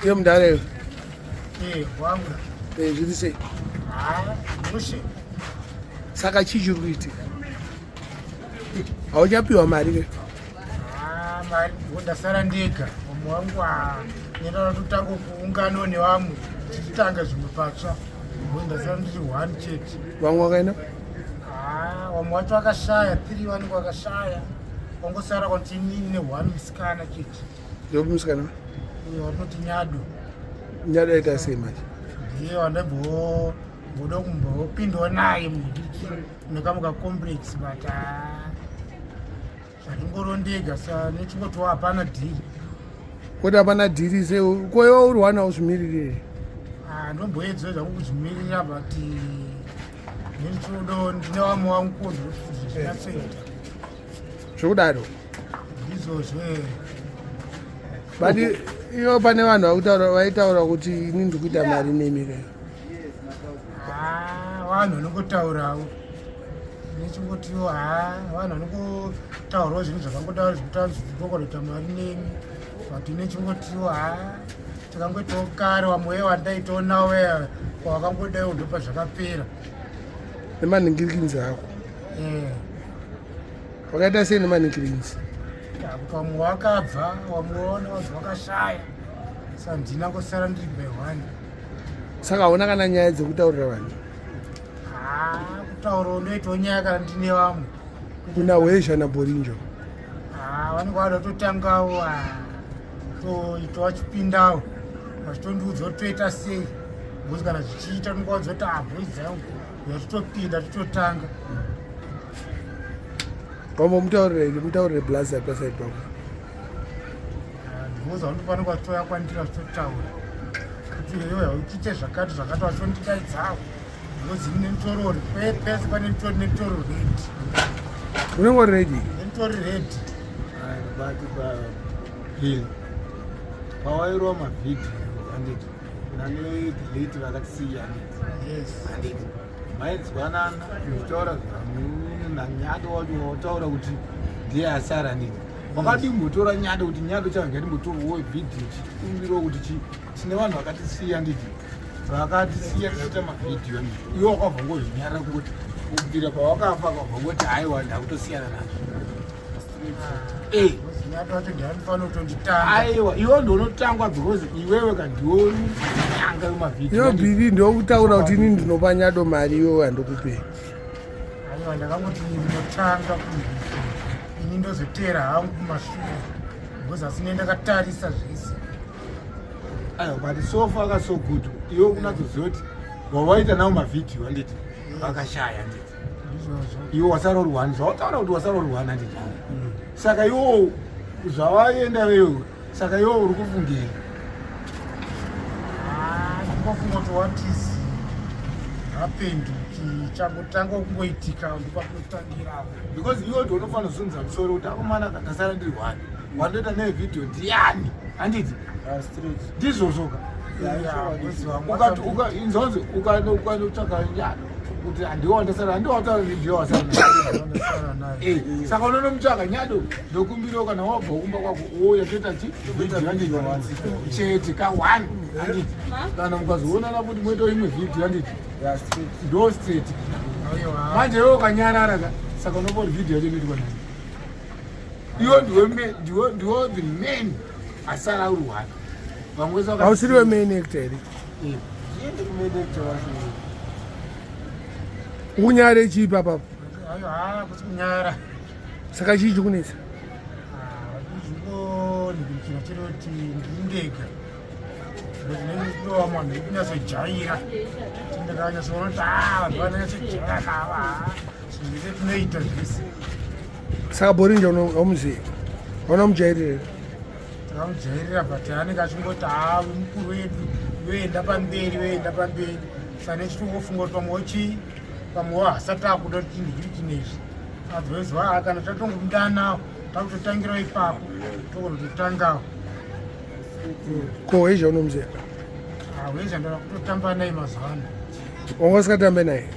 Iyo mudare. Wangu. Zviri sei? Mushe. Saka chichi kuitika. Hauchapiwa mari ke? Mari ndasara ndega. Mumwe wangu nenda kutanga kuungano nevamwe tichitanga zvimwe patsva. Ndasara ndiri 1 chete. Vamwe wakaenda? Vamwe wacho vakashaya, 3 vanenge vakashaya. Wangosara kuti inini ne1 musikana chete. Ndopi musikana? Wanoti Nyado. Nyado aita sei manje? Ndiye wandabva voda kumbopindawo naye mudiki nekamuka complex but zvatingorondega sa nechingoti hapana dhiri. Kuti hapana dhiri sei? Koiwa uri wana uzvimirire? Ndomboedzwa zvangu kuzvimirira but nenichodo ndine vamwe vangu kodro zvinatsoita zvokudaro ndizvozvo. But iyo pane vanhu vaitaura kuti ini ndiri kuita mari nemi ke? Vanhu vanongotaurawo nechingotiwo vanhu vanongotaurawo zvinhu zvakangodawo zvikutokoita mari nemi but nechingotiwo takangoitawo kare vamwe wandaitawo nawo kwawakangodawo ndopa zvakapera nemanhingirinzi ako. Wakaita sei nemanhingirinzi? Kuti vamwe wakabva vamweona vanhu vakashaya saka ndinangosara ndiri by 1. Saka hauna kana nyaya dzekutaurira vanhu? Kutaurawo ndoitawo nyaya kana ndine vamwe kuna Hwezha naBorinjo vanenge vada kutotangawo toitawo chipindawo vachitondiudza kuti toita sei bcause kana zvichiita ndingaudza kuti boys dzangu yatotopinda tototanga. mutaurire blaza pasaidi pako? Ndikuuza kuti ndinofanirwa toya kwandira totaura kuti iyoyo uchiite zvakati vachondidaidzawo because netorori pese pane netorori redi. Unenge uri redi? Netorori redi. Bati pahili pawairwa mavhidhiyo handiti nane delete vakatisiya handiti mainzwanana uchitaura nanyado wacho wataura kuti ndiye asara handiti wakadimbotora nyado kuti nyado changadimbotorwo vhidhiyo chikumbiro kuti tine vanhu vakatisiya handiti vakatisiya tichiita mavhidhiyo handiti iwe wakabva ngozvinyarira kuti kubvira pawakafa akabva ngoti haiwa ndakutosiyana nazvo. Aiwa, iwe ndonotangwa because iwewe kandiwo nyanga yemavhidhiyo. Iyo bhiri ndokutaura kuti ini ndinopa Nyado mari iwe handikupe. Aiwa, ndakangoti ndinotanga ini ndozotera hangu kumashure because asine ndakatarisa zvese. Aiwa, but so far so good. Iwe unatoziva kuti wawaita nawo mavhidhiyo handiti vakashaya handiti. Iwe wasara uri 1 zvawataura kuti wasara uri 1 handiti. Saka iwo zvavaenda veyo saka iwo uri kufungira ndingofunga kuti what is happened changotanga kungoitika ndopanotangira because iwo ndounofanira kuzunza musoro kuti akomana kakasara ndiri 1 wandoita nevhidhiyo ndiani handiti ndizvozvoka inzonzi ukanotsvaka Nyado kuti handiwandasara handiwataura vhidhiyo wasara saka unonomutsvaga Nyado ndokumbiriwo kana wabva kumba kwako ouya toita chete ka1 handiti kana mukazoonana kuti moitawo imwe vhidhiyo handiti ndo straight manje iwo ukanyarara saka unopa kuti vhidhiyo yacho inoitwa nani iwo ndiwo the main asara uri 1 vamwe hausiri wemain actor here? Unyare chipi apapo? kuti kunyara Saka chii chikunetsa? ndingochina chiri kuti ndindega ndovamwe vanhu vekunyasojaira tindakanyatsoona kuti vanhu vananyatsojaira nava zvinhu zvinoita zvese. Saka Borinjo aumuzivi? Hauna mujairire? Takamujairira but anenge achingoti mukuru wedu yoenda pamberi saka nechitongofunga kuti pamwewo hasati akuda kuti ndikiri chinezvi adzoizwa kana tatongomudanawo takutotangirawo ipapo tokonototangawo. Ko Hwezha unomuziva? Hwezha ndada kutotamba naye mazuvano. Wanga usikatambe naye?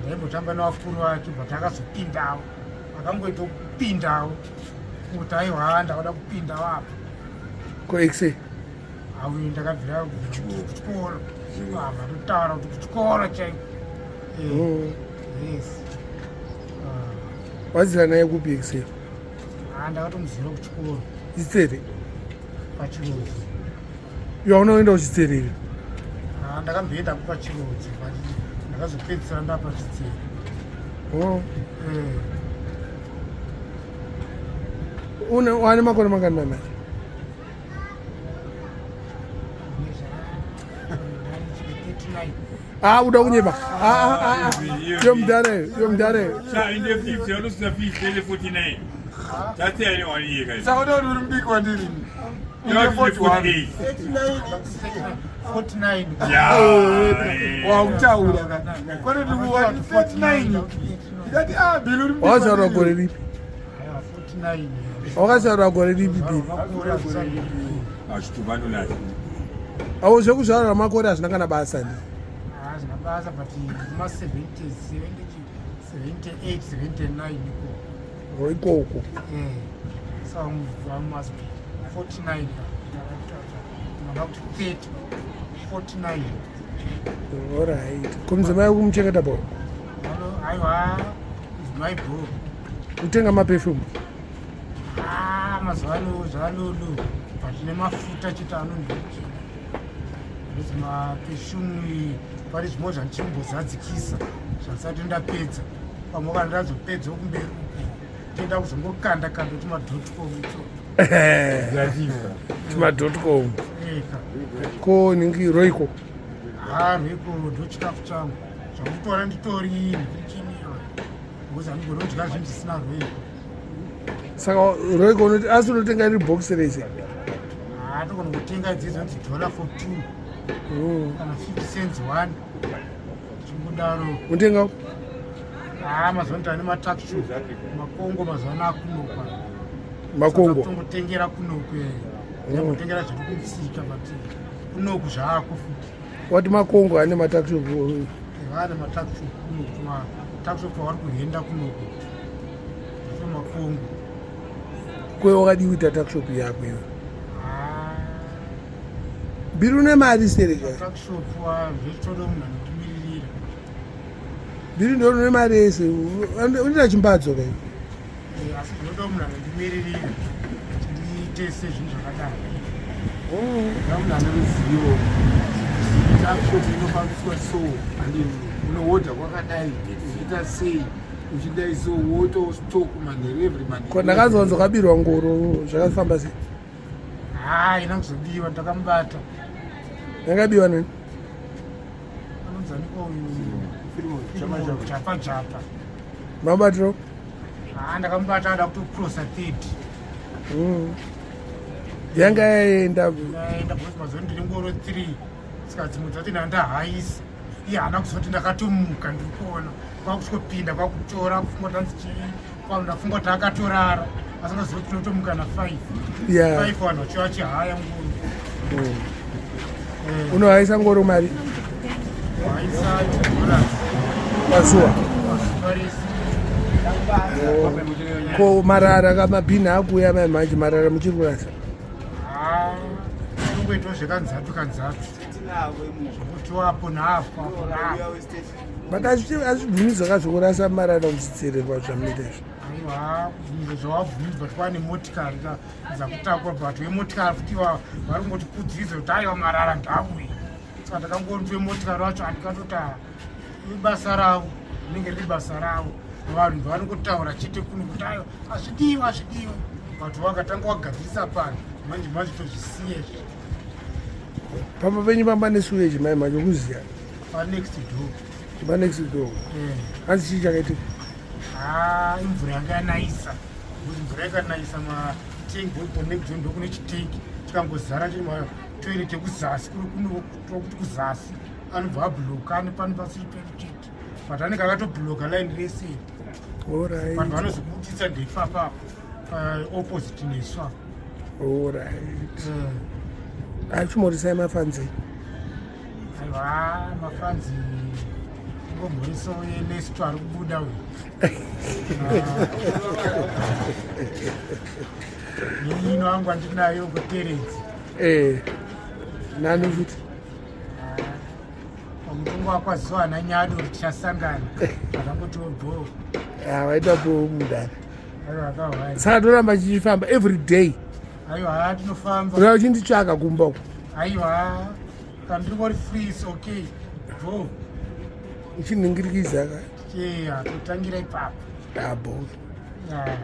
Ndaimbotamba navakuru vake but akazopindawo akangoita kupindawo kuti aiwa ndakada kupindawo apa. Ko Exe? hawi ndakabvira kuchikoro vatotaura kuti kuchikoro chaiko yes wadzira naye kupi ikisero ndakatomuzira kuchikoro chitsere pachirodzi iwa unoenda kuchitserere ndakamboenda kupachirodzi ndakazopedzisira ndapachitsere wane makore mangana nacho uda kunyepa yomudharayo saka uri mbiki wandiri 49 wakutaura kone ndikuwani 49 ndati bhili uri wakasaura gore ripi 49 wakasaura gore ripi bhili au zvekuzvarura makore hazvina kana basa ndi hazvina basa but kuma-78 79 ikoko so must be 49 mava kuti 30 49 alright kumzimai kumuchengeta bho aiwa zimai bho kutenga maperfume mazuva ano zvalolo patine mafuta chete anondochi isi maperfume pari zvimwe zvandichimbozadzikisa zvandisati ndapedza pamwe kana ndazopedza kumberi toenda kuzongokanda tumadotcom tumadotcom ko ningi roiko roiko ndochikafu changu zvakutora nditori ndichiniwa because handigoni kudya zvinhu zvisina roiko saka roiko unoti asi unotenga riri bhokisi rese togona kutenga idzidzo noti $4 for 2 kana 50 cents 1 chingudaro unotenga mazuva ndane matakshu makongo mazuva ano akunokwa makongo tongotengera kunokwe tongotengera zviri kumusika but kunoku zvaako futi wati makongo ane matakshop vane matakshop kunoku matakshop avari kuhenda kunoku zvato makongo kwe wakadi kuita takshop yako iwe bhiri une mari sereka takshop zvezvitodo munhu anotumiririra bhiri ndo une mari ese unoita chimbadzo kai asi zvinoda munhu anondimirira ndiitese zvinhu zvakadaro munhu ane ruzivo takshop inofambiswa so andi unohodha kwakadai uchiita sei uchidai so wotostock manheru every man ko ndakanzwanzwa kabirwa ngoro zvakafamba sei ina kuzodiwa ndakamubata yakabiwa nani anonzaniko uyu japa japa mabatiro ndakamubata ada kutocrossa 30 yanga yaenda because mazuva ndiri ngoro 3 saka dzimwe dzati ndandahaisa iye haana kuzoti ndakatomuka ndiri kuona kwakutyopinda kwakutora kufunga tanzi chii ndafunga kuti akatorara asingazoti tinotomuka na 5 vanhu vachiva chihaya ngoro unohaisa ngoro mari haisa $10 pazuva rese ko marara kamabhini akuya manje marara muchiri kurasa inongoitawo zvekanzatu zvokutiwapo naapo apo naapo but azvibvumidzwa kazvokurasa marara muchitsererwa zvamunoita izvo aiwa kubvunzo zvawabvumidzwa kuti kwane motikari dzakutakwa but wemotikari futi vari kungoti kudzidza kuti aiwa marara ndauye saka ndakangoti wemotikari wacho handikatoti ibasa ravo rinenge riri basa ravo vanhu vanongotaura chete kuno kuti aiwa hazvidiwa but wakatanga wagadzirisa pano manje tozvisiya izvi pamba penyu pamba nesuweji mai macho kuziya panext door panext door hanzi chii chakaitika imvura yanga yanaisa kuti mvura yakanayisa matengi onext ndo kune chitengi chikangozara chiri matoilet ekuzasi kuti kuzasi anobva abhuloka ane pani pasiri pedu chete but anenge akatobhuloka line rese vanhu vanozobudisa ndeifapa opposite neswa alright achimorisai mafanzi aiwa mafanzi ngomboriso yenesto ari kubuda uyu neino angu andinayo ngoteredzi nani futi mutongo wakwaziwa nanyado kuti tichasangana akangoti bho waita po mudhara aiwa akahwai saka toramba chichifamba every day aiwa tinofamba ura uchinditsvaka kumba uku aiwa kana ndingori free is okay bho uchiningirikidza ka totangira ipapo abo Yeah.